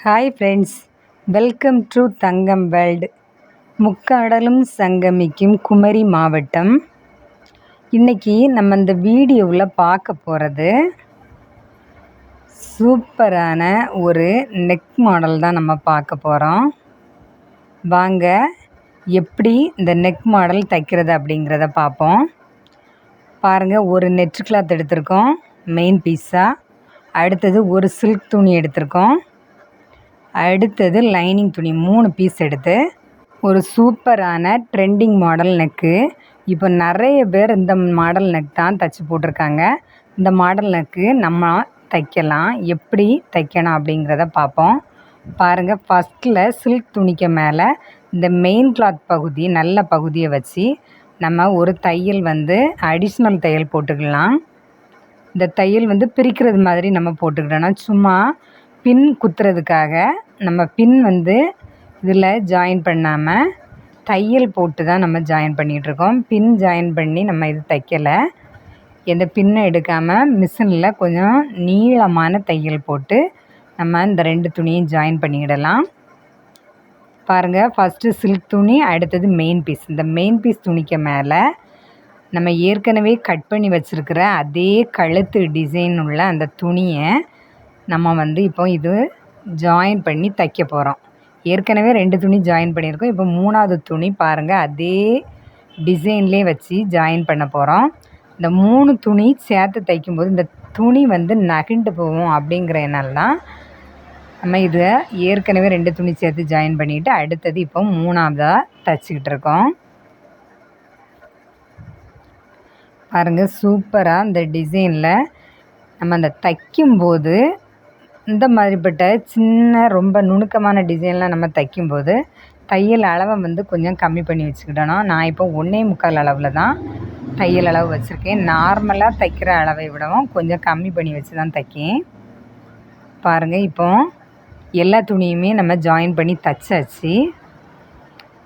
Hi friends, welcome to Thangam world. முக்கடலும் சங்கமிக்கும் குமரி மாவட்டம். இன்றைக்கி நம்ம இந்த வீடியோவில் பார்க்க போகிறது சூப்பரான ஒரு நெக் மாடல் தான் நம்ம பார்க்க போகிறோம். வாங்க எப்படி இந்த நெக் மாடல் தைக்கிறது அப்படிங்கிறத பார்ப்போம். பாருங்கள், ஒரு நெட் கிளாத் எடுத்திருக்கோம் மெயின் பீஸாக. அடுத்தது ஒரு சில்க் துணி எடுத்திருக்கோம். அடுத்தது லைனிங் துணி 3 பீஸ் எடுத்து ஒரு சூப்பரான ட்ரெண்டிங் மாடல் நெக்கு. இப்போ நிறைய பேர் இந்த மாடல் நெக் தான் தைச்சி போட்டிருக்காங்க. இந்த மாடல் நெக்கு நம்ம தைக்கலாம். எப்படி தைக்கணும் அப்படிங்கிறத பார்ப்போம். பாருங்கள், ஃபஸ்ட்டில் சில்க் துணிக்கு மேலே இந்த மெயின் கிளாத் பகுதி நல்ல பகுதியை வச்சு நம்ம ஒரு தையல் அடிஷ்னல் தையல் போட்டுக்கலாம். இந்த தையல் பிரிக்கிறது மாதிரி நம்ம போட்டுக்கிட்டோன்னா சும்மா பின் குத்துறதுக்காக நம்ம பின் இதில் ஜாயின் பண்ணாமல் தையல் போட்டு தான் நம்ம ஜாயின் பண்ணிகிட்ருக்கோம். பின் ஜாயின் பண்ணி நம்ம இது தைக்கலை. எந்த பின்னை எடுக்காமல் மிஷினில் கொஞ்சம் நீளமான தையல் போட்டு நம்ம இந்த 2 துணியும் ஜாயின் பண்ணிக்கிடலாம். பாருங்கள், ஃபஸ்ட்டு சில்க் துணி, அடுத்தது மெயின் பீஸ். இந்த மெயின் பீஸ் துணிக்கு மேலே நம்ம ஏற்கனவே கட் பண்ணி வச்சுருக்கிற அதே கழுத்து டிசைன் உள்ள அந்த துணியை நம்ம இப்போ இது ஜாயின் பண்ணி தைக்க போகிறோம். ஏற்கனவே 2 துணி ஜாயின் பண்ணியிருக்கோம். இப்போ 3வது துணி பாருங்கள், அதே டிசைன்லேயே வச்சு ஜாயின் பண்ண போகிறோம். இந்த 3 துணி சேர்த்து தைக்கும்போது இந்த துணி நகண்டு போகும். அப்படிங்கிறனால தான் நம்ம இதை ஏற்கனவே 2 துணி சேர்த்து ஜாயின் பண்ணிவிட்டு அடுத்தது இப்போ 3ஆவதாக தைச்சிக்கிட்டு இருக்கோம். பாருங்கள், சூப்பராக இந்த டிசைனில் நம்ம அந்த தைக்கும்போது இந்த மாதிரிப்பட்ட சின்ன ரொம்ப நுணுக்கமான டிசைன்லாம் நம்ம தைக்கும்போது தையல் அளவை கொஞ்சம் கம்மி பண்ணி வச்சுக்கிட்டோன்னா, நான் இப்போ 1.25 அளவில் தான் தையல் அளவு வச்சுருக்கேன். நார்மலாக தைக்கிற அளவை விடவும் கொஞ்சம் கம்மி பண்ணி வச்சு தான் தைக்கேன். பாருங்கள், இப்போ எல்லா துணியுமே நம்ம ஜாயின் பண்ணி தைச்சாச்சு.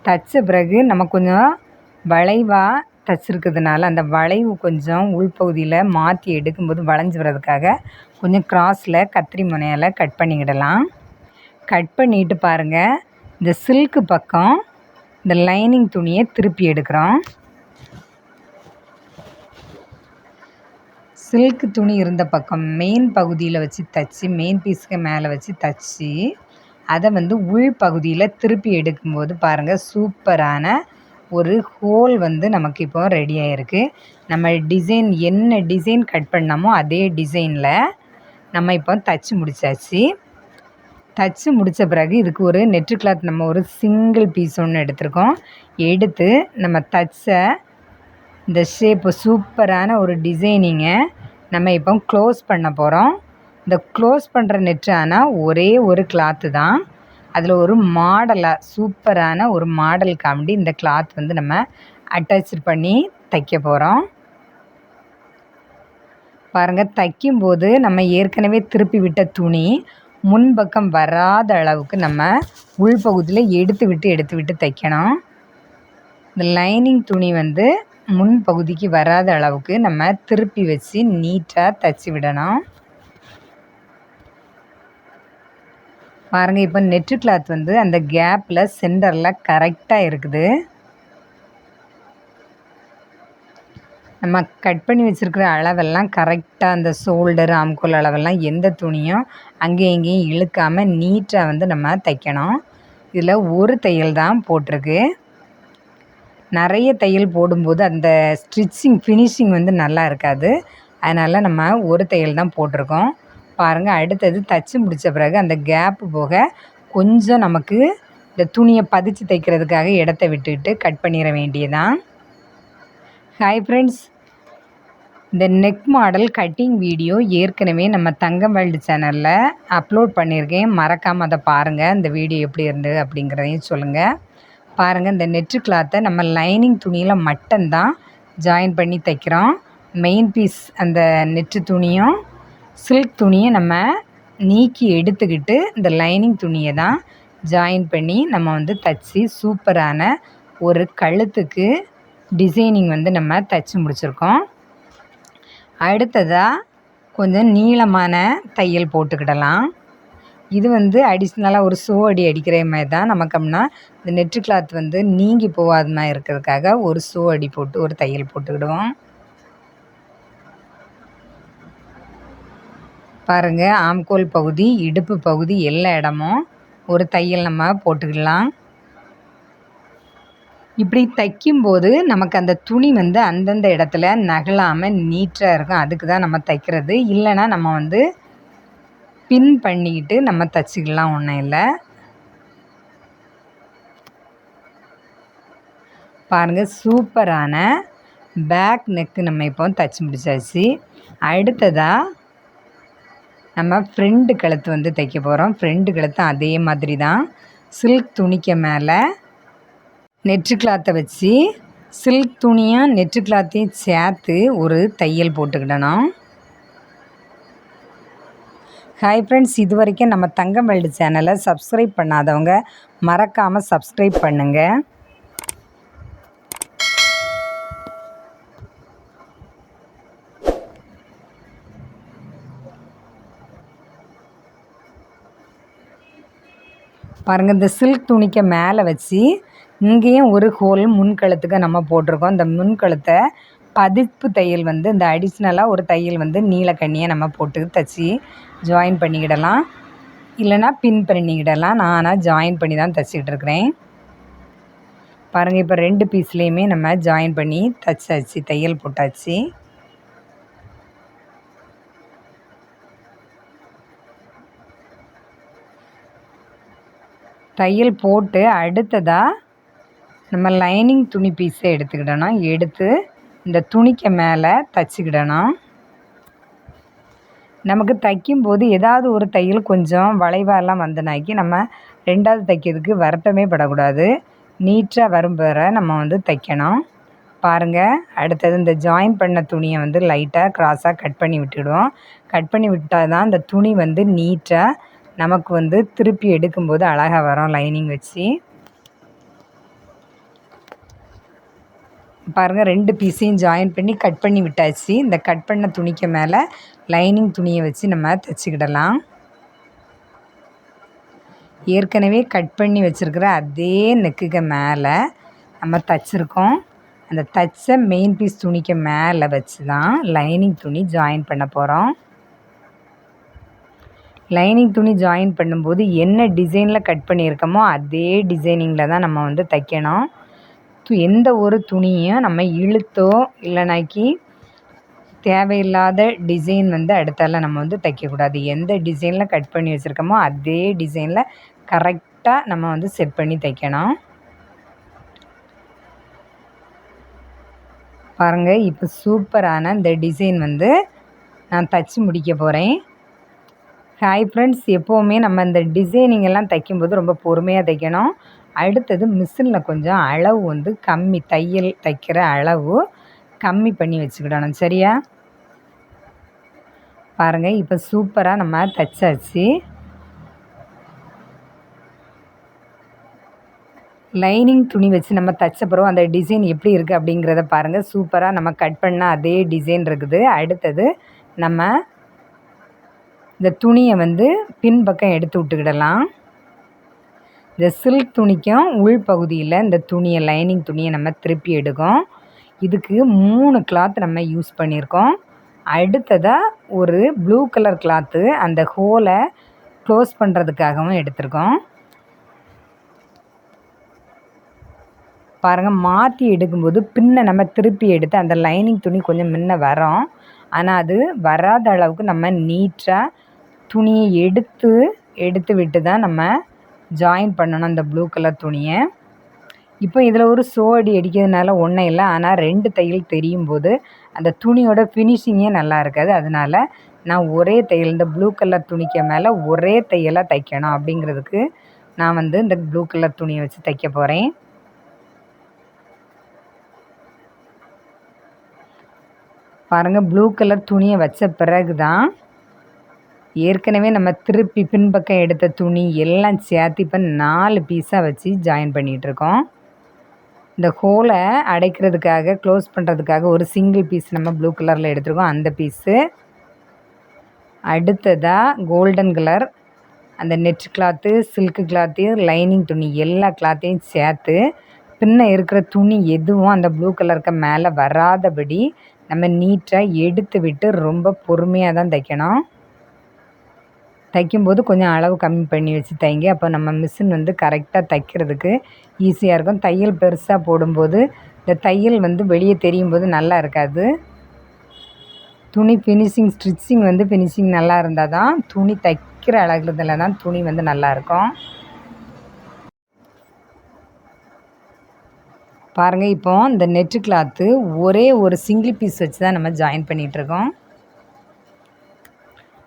தைச்ச பிறகு நம்ம கொஞ்சம் வளைவாக தைச்சிருக்கிறதுனால அந்த வளைவு கொஞ்சம் உள்பகுதியில் மாற்றி எடுக்கும்போது வளைஞ்சி வர்றதுக்காக கொஞ்சம் கிராஸில் கத்திரி முனையால் கட் பண்ணிக்கிடலாம். கட் பண்ணிவிட்டு பாருங்கள், இந்த சில்க்கு பக்கம் இந்த லைனிங் துணியை திருப்பி எடுக்கிறோம். சில்க்கு துணி இருந்த பக்கம் மெயின் பகுதியில் வச்சு தைச்சி மெயின் பீஸுக்கு மேலே வச்சு தைச்சி அதை உள் பகுதியில் திருப்பி எடுக்கும்போது பாருங்கள், சூப்பரான ஒரு ஹோல் நமக்கு இப்போ ரெடி ஆகிருக்கு. நம்ம டிசைன் என்ன டிசைன் கட் பண்ணாமோ அதே டிசைனில் நம்ம இப்போ தைச்சி முடித்தாச்சு. தைச்சி முடித்த பிறகு இதுக்கு ஒரு நெட்டு கிளாத் நம்ம ஒரு சிங்கிள் பீஸ் ஒன்று எடுத்திருக்கோம். எடுத்து நம்ம தைச்ச இந்த ஷேப்பு சூப்பரான ஒரு டிசைனிங்கை நம்ம இப்போ க்ளோஸ் பண்ண போகிறோம். இந்த க்ளோஸ் பண்ணுற நெட்டு ஆனால் ஒரே ஒரு கிளாத்து தான். அதில் ஒரு மாடலாக சூப்பரான ஒரு மாடல் காமெடி இந்த கிளாத் நம்ம அட்டாச் பண்ணி தைக்க போகிறோம். பாருங்கள், தைக்கும்போது நம்ம ஏற்கனவே திருப்பி விட்ட துணி முன்பக்கம் வராத அளவுக்கு நம்ம உள்பகுதியில் எடுத்து விட்டு தைக்கணும். இந்த லைனிங் துணி முன்பகுதிக்கு வராத அளவுக்கு நம்ம திருப்பி வச்சு நீட்டாக தைச்சி விடணும். பாருங்கள், இப்போ நெட்டு கிளாத் அந்த கேப்பில் சென்டரில் கரெக்டாக இருக்குது. நம்ம கட் பண்ணி வச்சுருக்கிற அளவெல்லாம் கரெக்டாக அந்த ஷோல்டர் ஆம்கோல் அளவெல்லாம் எந்த துணியும் அங்கேயும் இங்கேயும் இழுக்காமல் நீட்டாக நம்ம தைக்கணும். இதில் ஒரு தையல் தான் போட்டிருக்கு. நிறைய தையல் போடும்போது அந்த ஸ்டிச்சிங் ஃபினிஷிங் நல்லா இருக்காது. அதனால் நம்ம ஒரு தையல் தான் போட்டிருக்கோம். பாருங்கள், அடுத்தது தைச்சி முடித்த பிறகு அந்த கேப்பு போக கொஞ்சம் நமக்கு இந்த துணியை பதிச்சு தைக்கிறதுக்காக இடத்த விட்டுட்டு கட் பண்ணிட வேண்டியதான். ஹாய் ஃப்ரெண்ட்ஸ், இந்த நெக் மாடல் கட்டிங் வீடியோ ஏற்கனவே நம்ம தங்கம் வேர்ல்டு சேனலில் அப்லோட் பண்ணியிருக்கேன். மறக்காமல் அதை பாருங்கள். இந்த வீடியோ எப்படி இருந்தது அப்படிங்கிறதையும் சொல்லுங்கள். பாருங்கள், இந்த நெட்டு கிளாத்தை நம்ம லைனிங் துணியில் மட்டும்தான் ஜாயின் பண்ணி தைக்கிறோம். மெயின் பீஸ் அந்த நெட்டு துணியும் சில்க் துணியை நம்ம நீக்கி எடுத்துக்கிட்டு இந்த லைனிங் துணியை தான் ஜாயின் பண்ணி நம்ம தைச்சி சூப்பரான ஒரு கழுத்துக்கு டிசைனிங் நம்ம தைச்சி முடிச்சிருக்கோம். அடுத்ததாக கொஞ்சம் நீளமான தையல் போட்டுக்கிடலாம். இது வந்து அடிஷ்னலாக ஒரு ஷோ அடி அடிக்கிற மாதிரி தான். நமக்கு அப்படின்னா இந்த நெட்டு கிளாத் வந்து நீங்கி போகாத மாதிரி இருக்கிறதுக்காக ஒரு ஷோ அடி போட்டு ஒரு தையல் போட்டுக்கிடுவோம். பாருங்கள், ஆம்கோல் பகுதி, இடுப்பு பகுதி எல்லா இடமும் ஒரு தையல் நம்ம போட்டுக்கிடலாம். இப்படி தைக்கும்போது நமக்கு அந்த துணி வந்து அந்தந்த இடத்துல நகலாமல் நீட்டாக இருக்கும். அதுக்கு தான் நம்ம தைக்கிறது. இல்லைன்னா நம்ம வந்து பின் பண்ணிக்கிட்டு நம்ம தைச்சிக்கலாம், ஒன்றும் இல்லை. பாருங்கள், சூப்பரான பேக் நெக்கு நம்ம இப்போ தைச்சி முடிச்சாச்சு. அடுத்ததாக நம்ம ஃப்ரெண்டு கழுத்து வந்து தைக்க போகிறோம். ஃப்ரெண்டு கழுத்து அதே மாதிரி தான். சில்க் துணிக்கு மேலே நெட்டு கிளாத்தை வச்சு சில்க் துணியும் நெட்டு கிளாத்தையும் சேர்த்து ஒரு தையல் போட்டுக்கிடணும். ஹாய் ஃப்ரெண்ட்ஸ், இது வரைக்கும் நம்ம தங்கம் வேர்ல்டு சேனலை சப்ஸ்கிரைப் பண்ணாதவங்க மறக்காமல் சப்ஸ்கிரைப் பண்ணுங்கள். பாருங்கள், இந்த சில்க் துணிக்கு மேலே வச்சு இங்கேயும் ஒரு ஹோல் முன்கழுத்துக்கு நம்ம போட்டிருக்கோம். இந்த முன்கழுத்தை பதிப்பு தையல் வந்து இந்த அடிஷ்னலாக ஒரு தையல் வந்து நீலக்கண்ணியை நம்ம போட்டு தைச்சி ஜாயின் பண்ணிக்கிடலாம். இல்லைனா பின் பண்ணிக்கிடலாம். நான் ஆனால் ஜாயின் பண்ணி தான் தைச்சிக்கிட்டு இருக்கிறேன். பாருங்கள், இப்போ 2 பீஸ்லேயுமே நம்ம ஜாயின் பண்ணி தைச்சாச்சு, தையல் போட்டாச்சு. தையல் போட்டு அடுத்ததாக நம்ம லைனிங் துணி பீஸை எடுத்துக்கிடணும். எடுத்து இந்த துணிக்கு மேலே தைச்சிக்கிடணும். நமக்கு தைக்கும்போது ஏதாவது ஒரு தையல் கொஞ்சம் வளைவாலாம் வந்தனாக்கி நம்ம 2வது தைக்கிறதுக்கு வருத்தமே படக்கூடாது. நீட்டாக வரும் வர நம்ம வந்து தைக்கணும். பாருங்கள், அடுத்தது இந்த ஜாயின் பண்ண துணியை வந்து லைட்டாக க்ராஸாக கட் பண்ணி விட்டுடுவோம். கட் பண்ணி விட்டால் தான் இந்த துணி வந்து நீட்டாக நமக்கு வந்து திருப்பி எடுக்கும்போது அழகாக வரும் லைனிங் வச்சு. பாருங்கள், 2 பீஸையும் ஜாயின் பண்ணி கட் பண்ணி விட்டாச்சு. இந்த கட் பண்ண துணிக்கு மேலே லைனிங் துணியை வச்சு நம்ம தைச்சிக்கிடலாம். ஏற்கனவே கட் பண்ணி வச்சுருக்கிற அதே நெக்குக்கு மேலே நம்ம தைச்சிருக்கோம். அந்த தைச்ச மெயின் பீஸ் துணிக்கு மேலே வச்சு தான் லைனிங் துணி ஜாயின் பண்ண போகிறோம். லைனிங் துணி ஜாயின் பண்ணும்போது என்ன டிசைனில் கட் பண்ணியிருக்கோமோ அதே டிசைனிங்கில் தான் நம்ம வந்து தைக்கணும். எந்த ஒரு துணியும் நம்ம இழுத்தோ இல்லைனாக்கி தேவையில்லாத டிசைன் வந்து அடுத்தால நம்ம வந்து தைக்கக்கூடாது. எந்த டிசைனில் கட் பண்ணி வச்சுருக்கோமோ அதே டிசைனில் கரெக்டாக நம்ம வந்து செட் பண்ணி தைக்கணும். பாருங்கள், இப்போ சூப்பரான இந்த டிசைன் வந்து நான் தைச்சி முடிக்க போகிறேன். ஹாய் ஃப்ரெண்ட்ஸ், எப்போவுமே நம்ம இந்த டிசைனிங் எல்லாம் தைக்கும்போது ரொம்ப பொறுமையாக தைக்கணும். அடுத்தது மிஷினில் கொஞ்சம் அளவு வந்து கம்மி, தையல் தைக்கிற அளவு கம்மி பண்ணி வச்சுக்கிடணும், சரியா? பாருங்கள், இப்போ சூப்பராக நம்ம தைச்சாச்சு. லைனிங் துணி வச்சு நம்ம தைச்ச பிறகு அந்த டிசைன் எப்படி இருக்குது அப்படிங்கிறத பாருங்கள். சூப்பராக நம்ம கட் பண்ண அதே டிசைன் இருக்குது. அடுத்தது நம்ம இந்த துணியை வந்து பின்பக்கம் எடுத்து விட்டுக்கிடலாம். இந்த சில்க் துணிக்கும் உள்பகுதியில் இந்த துணியை லைனிங் துணியை நம்ம திருப்பி எடுக்கும். இதுக்கு 3 கிளாத் நம்ம யூஸ் பண்ணியிருக்கோம். அடுத்ததாக ஒரு ப்ளூ கலர் கிளாத்து அந்த ஹோலை க்ளோஸ் பண்ணுறதுக்காகவும் எடுத்திருக்கோம். பாருங்கள், மாற்றி எடுக்கும்போது பின்ன நம்ம திருப்பி எடுத்து அந்த லைனிங் துணி கொஞ்சம் முன்ன வரும். ஆனால் அது வராத அளவுக்கு நம்ம நீட்டாக துணியை எடுத்து விட்டு தான் நம்ம ஜாயின் பண்ணணும் அந்த ப்ளூ கலர் துணியை. இப்போ இதில் ஒரு ஷோ அடி அடிக்கிறதுனால ஒன்றும் இல்லை. ஆனால் 2 தையல் தெரியும் போது அந்த துணியோட ஃபினிஷிங்கே நல்லா இருக்காது. அதனால் நான் ஒரே தையல் இந்த ப்ளூ கலர் துணிக்கு மேலே ஒரே தையலாக தைக்கணும் அப்படிங்கிறதுக்கு நான் வந்து இந்த ப்ளூ கலர் துணியை வச்சு தைக்க போகிறேன். பாருங்கள், ப்ளூ கலர் துணியை வச்ச பிறகு தான் ஏற்கனவே நம்ம திருப்பி பின்பக்கம் எடுத்த துணி எல்லாம் சேர்த்து இப்போ 4 பீஸாக வச்சு ஜாயின் பண்ணிகிட்ருக்கோம். இந்த ஹோலை அடைக்கிறதுக்காக க்ளோஸ் பண்ணுறதுக்காக ஒரு சிங்கிள் பீஸ் நம்ம ப்ளூ கலரில் எடுத்துருக்கோம், அந்த பீஸு. அடுத்ததாக கோல்டன் கலர் அந்த net cloth, silk cloth, lining துணி எல்லா கிளாத்தையும் சேர்த்து பின்ன இருக்கிற துணி எதுவும் அந்த ப்ளூ கலருக்கு மேலே வராதபடி நம்ம நீட்டாக எடுத்து விட்டு ரொம்ப பொறுமையாக தான் தைக்கணும். தைக்கும்போது கொஞ்சம் அளவு கம்மி பண்ணி வச்சு தைங்க. அப்போ நம்ம மிஷின் வந்து கரெக்டாக தைக்கிறதுக்கு ஈஸியாக இருக்கும். தையல் பெருசாக போடும்போது இந்த தையல் வந்து வெளியே தெரியும் போது நல்லா இருக்காது. துணி ஸ்டிச்சிங் வந்து ஃபினிஷிங் நல்லா இருந்தால் தான் துணி தைக்கிற அழகுல தான் துணி வந்து நல்லாயிருக்கும். பாருங்கள், இப்போ இந்த நெட்டு கிளாத்து ஒரே ஒரு சிங்கிள் பீஸ் வச்சு தான் நம்ம ஜாயின் பண்ணிகிட்ருக்கோம்.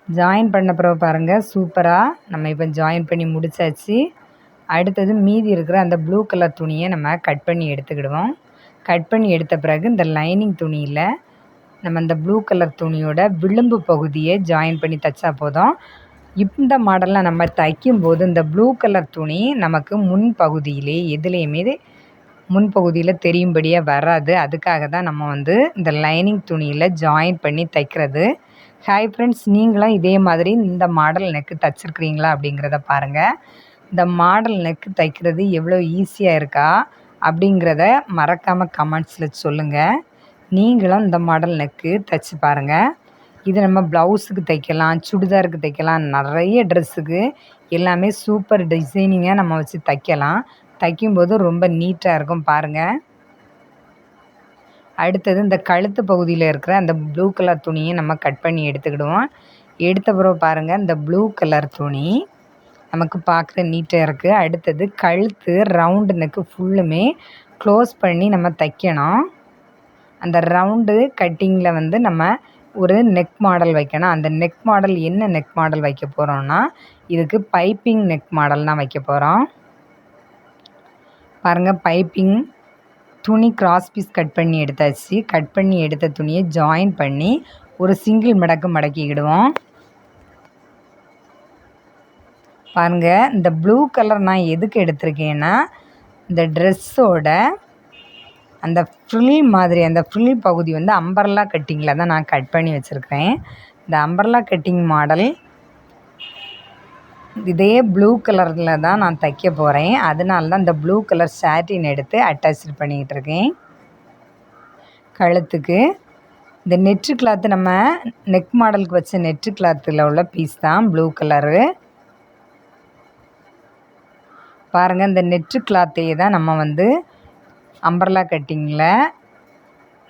ஜாயின் பண்ண பிறகு பாருங்கள், சூப்பராக நம்ம இப்போ ஜாயின் பண்ணி முடித்தாச்சு. அடுத்தது மீதி இருக்கிற அந்த ப்ளூ கலர் துணியை நம்ம கட் பண்ணி எடுத்துக்கிடுவோம். கட் பண்ணி எடுத்த பிறகு இந்த லைனிங் துணியில் நம்ம இந்த ப்ளூ கலர் துணியோட விளிம்பு பகுதியை ஜாயின் பண்ணி தைச்சா போதும். இந்த மாடலில் நம்ம தைக்கும்போது இந்த ப்ளூ கலர் துணி நமக்கு முன்பகுதியிலே எதுலேயுமே முன்பகுதியில் தெரியும்படியாக வராது. அதுக்காக தான் நம்ம வந்து இந்த லைனிங் துணியில் ஜாயின் பண்ணி தைக்கிறது. ஹாய் ஃப்ரெண்ட்ஸ், நீங்களும் இதே மாதிரி இந்த மாடல் நெக்கு தைச்சிருக்கிறீங்களா அப்படிங்கிறத பாருங்கள். இந்த மாடல் நெக்கு தைக்கிறது எவ்வளோ ஈஸியாக இருக்கா அப்படிங்கிறத மறக்காமல் கமெண்ட்ஸில் சொல்லுங்கள். நீங்களும் இந்த மாடல் நெக்கு தைச்சி பாருங்கள். இது நம்ம ப்ளவுஸுக்கு தைக்கலாம், சுடிதாருக்கு தைக்கலாம், நிறைய ட்ரெஸ்ஸுக்கு எல்லாமே சூப்பர் டிசைனிங்காக நம்ம வச்சு தைக்கலாம். தைக்கும்போது ரொம்ப நீட்டாக இருக்கும் பாருங்கள். அடுத்தது இந்த கழுத்து பகுதியில் இருக்கிற அந்த ப்ளூ கலர் துணியை நம்ம கட் பண்ணி எடுத்துக்கிடுவோம். எடுத்த பிறகு பாருங்கள், இந்த ப்ளூ கலர் துணி நமக்கு பார்க்குற நீட்டாக இருக்குது. அடுத்தது கழுத்து ரவுண்டு நெக்கு ஃபுல்லுமே க்ளோஸ் பண்ணி நம்ம தைக்கணும். அந்த ரவுண்டு கட்டிங்கில் வந்து நம்ம ஒரு நெக் மாடல் வைக்கணும். அந்த நெக் மாடல் என்ன நெக் மாடல் வைக்க போகிறோம்னா, இதுக்கு பைப்பிங் நெக் மாடல் தான் வைக்க போகிறோம். பாருங்கள், பைப்பிங் துணி கிராஸ் பீஸ் கட் பண்ணி எடுத்தாச்சு. கட் பண்ணி எடுத்த துணியை ஜாயின் பண்ணி ஒரு சிங்கிள் மடக்கிக்கிடுவோம். பாருங்கள், இந்த ப்ளூ கலர் நான் எதுக்கு எடுத்திருக்கேன்னா, இந்த ட்ரெஸ்ஸோட அந்த ஃப்ரில் மாதிரி அந்த ஃப்ரில் பகுதி வந்து அம்பர்லா கட்டிங்கில் தான் நான் கட் பண்ணி வச்சுருக்கிறேன். இந்த அம்பர்லா கட்டிங் மாடல் இதே ப்ளூ கலரில் தான் நான் தைக்க போகிறேன். அதனால தான் இந்த ப்ளூ கலர் சாட்டின் எடுத்து அட்டாச் பண்ணிக்கிட்டு இருக்கேன். கழுத்துக்கு இந்த நெட்டு கிளாத்து நம்ம நெக் மாடலுக்கு வச்ச நெட்டு கிளாத்தில் உள்ள பீஸ் தான் ப்ளூ கலரு. பாருங்கள், இந்த நெட்டு கிளாத்தையே தான் நம்ம வந்து அம்பர்லா கட்டிங்கில்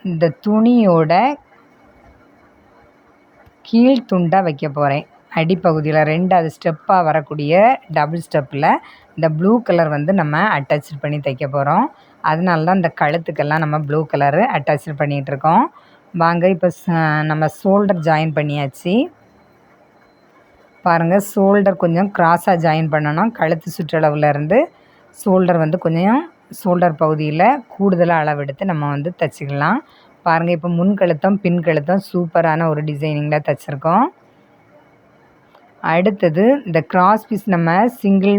இந்த துணியோட கீழ் துண்டாக வைக்க போகிறேன். அடிப்பகுதியில் 2வது ஸ்டெப்பாக வரக்கூடிய டபுள் ஸ்டெப்பில் இந்த ப்ளூ கலர் வந்து நம்ம அட்டாச் பண்ணி தைக்க போகிறோம். அதனால தான் இந்த கழுத்துக்கெல்லாம் நம்ம ப்ளூ கலரு அட்டாச் பண்ணிகிட்ருக்கோம். வாங்க, இப்போ நம்ம ஷோல்டர் ஜாயின் பண்ணியாச்சு. பாருங்கள், ஷோல்டர் கொஞ்சம் கிராஸாக ஜாயின் பண்ணணும். கழுத்து சுற்றளவுலேருந்து ஷோல்டர் வந்து கொஞ்சம் ஷோல்டர் பகுதியில் கூடுதலாக அளவெடுத்து நம்ம வந்து தைச்சிக்கலாம். பாருங்கள், இப்போ முன் கழுத்தும் பின் கழுத்தும் சூப்பரான ஒரு டிசைனிங்கில் தைச்சிருக்கோம். அடுத்தது இந்த கிராஸ் பீஸ் நம்ம சிங்கிள்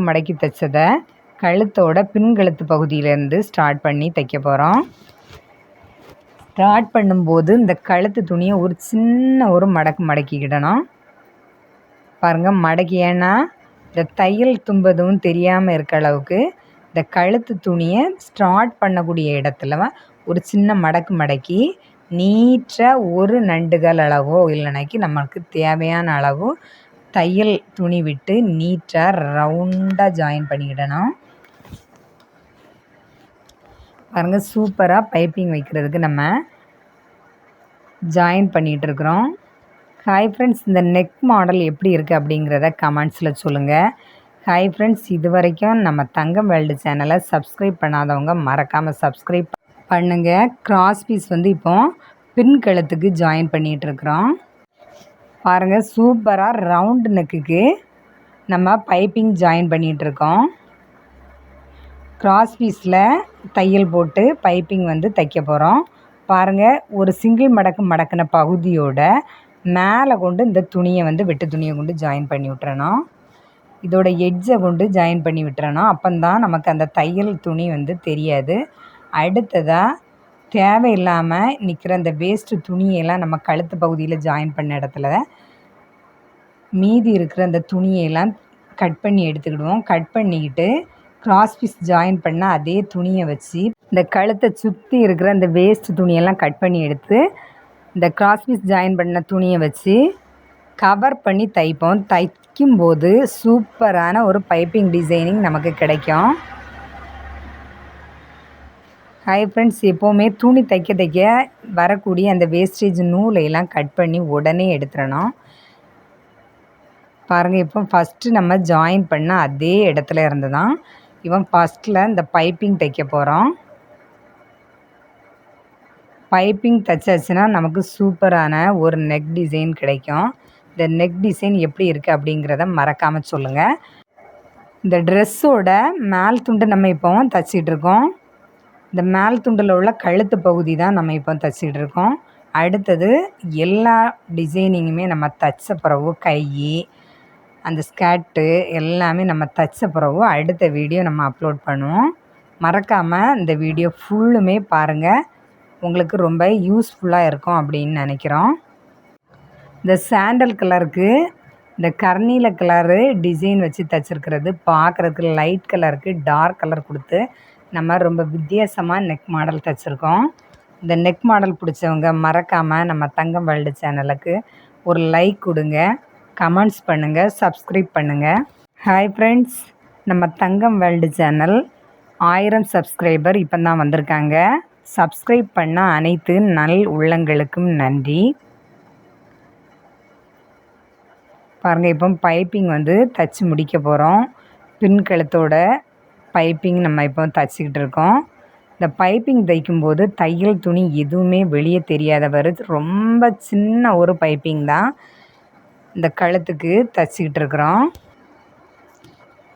மடக்கி தைச்சதை கழுத்தோட பின் கழுத்து பகுதியிலேருந்து ஸ்டார்ட் பண்ணி தைக்க போகிறோம். ஸ்டார்ட் பண்ணும்போது இந்த கழுத்து துணியை ஒரு சின்ன ஒரு மடக்கிக்கிடணும். பாருங்கள், ஏன்னா இந்த தையல் தும்பதும் தெரியாமல் இருக்க அளவுக்கு இந்த கழுத்து துணியை ஸ்டார்ட் பண்ணக்கூடிய இடத்துல ஒரு சின்ன மடக்கி நீட்டாக ஒரு நண்டுகள் அளவோ இல்லைனாக்கி நம்மளுக்கு தேவையான அளவு தையல் துணி விட்டு நீட்டாக ரவுண்டாக ஜாயின் பண்ணிக்கிடணும். பாருங்கள், சூப்பராக பைப்பிங் வைக்கிறதுக்கு நம்ம ஜாயின் பண்ணிகிட்ருக்குறோம். ஹாய் ஃப்ரெண்ட்ஸ், இந்த நெக் மாடல் எப்படி இருக்குது அப்படிங்கிறத கமெண்ட்ஸில் சொல்லுங்கள். ஹாய் ஃப்ரெண்ட்ஸ், இது வரைக்கும் நம்ம தங்கம் வேர்ல்டு சேனலை சப்ஸ்கிரைப் பண்ணாதவங்க மறக்காமல் சப்ஸ்கிரைப் பண்ணுங்கள். கிராஸ் பீஸ் வந்து இப்போ பின் கழுத்துக்கு ஜாயின் பண்ணிகிட்ருக்குறோம். பாருங்கள், சூப்பராக ரவுண்டு நெக்குக்கு நம்ம பைப்பிங் ஜாயின் பண்ணிகிட்ருக்கோம். கிராஸ் பீஸில் தையல் போட்டு பைப்பிங் வந்து தைக்க போகிறோம். பாருங்கள், ஒரு சிங்கிள் மடக்கின பகுதியோட மேலே கொண்டு இந்த துணியை வந்து வெட்டு துணியை கொண்டு ஜாயின் பண்ணி விட்டுறணும். இதோட எட்ஜை கொண்டு ஜாயின் பண்ணி விட்டுறணும். அப்போந்தான் நமக்கு அந்த தையல் துணி வந்து தெரியாது. அடுத்ததாக தேவையில்லாமல் நிற்கிற அந்த வேஸ்ட்டு துணியெல்லாம் நம்ம கழுத்து பகுதியில் ஜாயின் பண்ண இடத்துல மீதி இருக்கிற அந்த துணியெல்லாம் கட் பண்ணி எடுத்துக்கிடுவோம். கட் பண்ணிக்கிட்டு கிராஸ் பீஸ் ஜாயின் பண்ண அதே துணியை வச்சு இந்த கழுத்தை சுற்றி இருக்கிற அந்த வேஸ்ட் துணியெல்லாம் கட் பண்ணி எடுத்து இந்த கிராஸ் பீஸ் ஜாயின் பண்ண துணியை வச்சு கவர் பண்ணி தைப்போம். தைக்கும்போது சூப்பரான ஒரு பைப்பிங் டிசைனிங் நமக்கு கிடைக்கும். ஹாய் ஃப்ரெண்ட்ஸ், எப்போவுமே துணி தைக்க வரக்கூடிய அந்த வேஸ்டேஜ் நூலையெல்லாம் கட் பண்ணி உடனே எடுத்துடணும். பாருங்கள், இப்போ ஃபஸ்ட்டு நம்ம ஜாயின் பண்ண அதே இடத்துல இருந்து தான் ஃபஸ்ட்டில் இந்த பைப்பிங் தைக்க போகிறோம். பைப்பிங் தைச்சாச்சுன்னா நமக்கு சூப்பரான ஒரு நெக் டிசைன் கிடைக்கும். இந்த நெக் டிசைன் எப்படி இருக்குது அப்படிங்கிறத மறக்காமல் சொல்லுங்கள். இந்த ட்ரெஸ்ஸோட மேல் துண்டு நம்ம இப்போ தைச்சிட்ருக்கோம். இந்த மேல் துண்டில் உள்ள கழுத்து பகுதி தான் நம்ம இப்போ தைச்சிட்டு இருக்கோம். அடுத்தது எல்லா டிசைனிங்குமே நம்ம தைச்ச பிறகு கை, அந்த ஸ்கர்ட்டு எல்லாமே நம்ம தைச்ச பிறகு அடுத்த வீடியோ நம்ம அப்லோட் பண்ணுவோம். மறக்காமல் இந்த வீடியோ ஃபுல்லுமே பாருங்கள், உங்களுக்கு ரொம்ப யூஸ்ஃபுல்லாக இருக்கும் அப்படின்னு நினைக்கிறோம். இந்த சாண்டல் கலருக்கு இந்த கர்னீல கலரு டிசைன் வச்சு தைச்சிருக்கிறது பார்க்குறதுக்கு லைட் கலருக்கு டார்க் கலர் கொடுத்து நம்ம ரொம்ப வித்தியாசமாக நெக் மாடல் தைச்சிருக்கோம். இந்த நெக் மாடல் பிடிச்சவங்க மறக்காமல் நம்ம தங்கம் வேர்ல்டு சேனலுக்கு ஒரு லைக் கொடுங்க, கமெண்ட்ஸ் பண்ணுங்கள், சப்ஸ்கிரைப் பண்ணுங்கள். ஹாய் ஃப்ரெண்ட்ஸ், நம்ம தங்கம் வேர்ல்டு சேனல் 1000 சப்ஸ்கிரைபர் இப்போ தான் வந்திருக்காங்க. சப்ஸ்கிரைப் பண்ண அனைத்து நல் உள்ளங்களுக்கும் நன்றி. பாருங்கள், இப்போ பைப்பிங் தைச்சி முடிக்க போகிறோம். பின் கழுத்தோட பைப்பிங் நம்ம இப்போ தைச்சிக்கிட்டு இருக்கோம். இந்த பைப்பிங் தைக்கும்போது தையல் துணி எதுவுமே வெளியே தெரியாதவர் ரொம்ப சின்ன ஒரு பைப்பிங் தான் இந்த கழுத்துக்கு தைச்சிக்கிட்டு இருக்கிறோம்.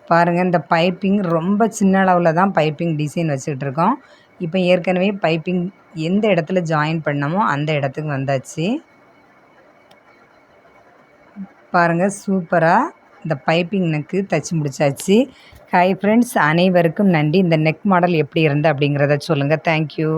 பாருங்கள், இந்த பைப்பிங் ரொம்ப சின்ன அளவில் தான் பைப்பிங் டிசைன் வச்சுக்கிட்டு இருக்கோம். இப்போ ஏற்கனவே பைப்பிங் எந்த இடத்துல ஜாயின் பண்ணமோ அந்த இடத்துக்கு வந்தாச்சு. பாருங்கள், சூப்பராக இந்த பைப்பிங் நெக்கு தைச்சி முடிச்சாச்சு. ஹாய் ஃப்ரெண்ட்ஸ், அனைவருக்கும் நன்றி. இந்த நெக் மாடல் எப்படி இருந்து அப்படிங்கிறத சொல்லுங்கள். தேங்க்யூ.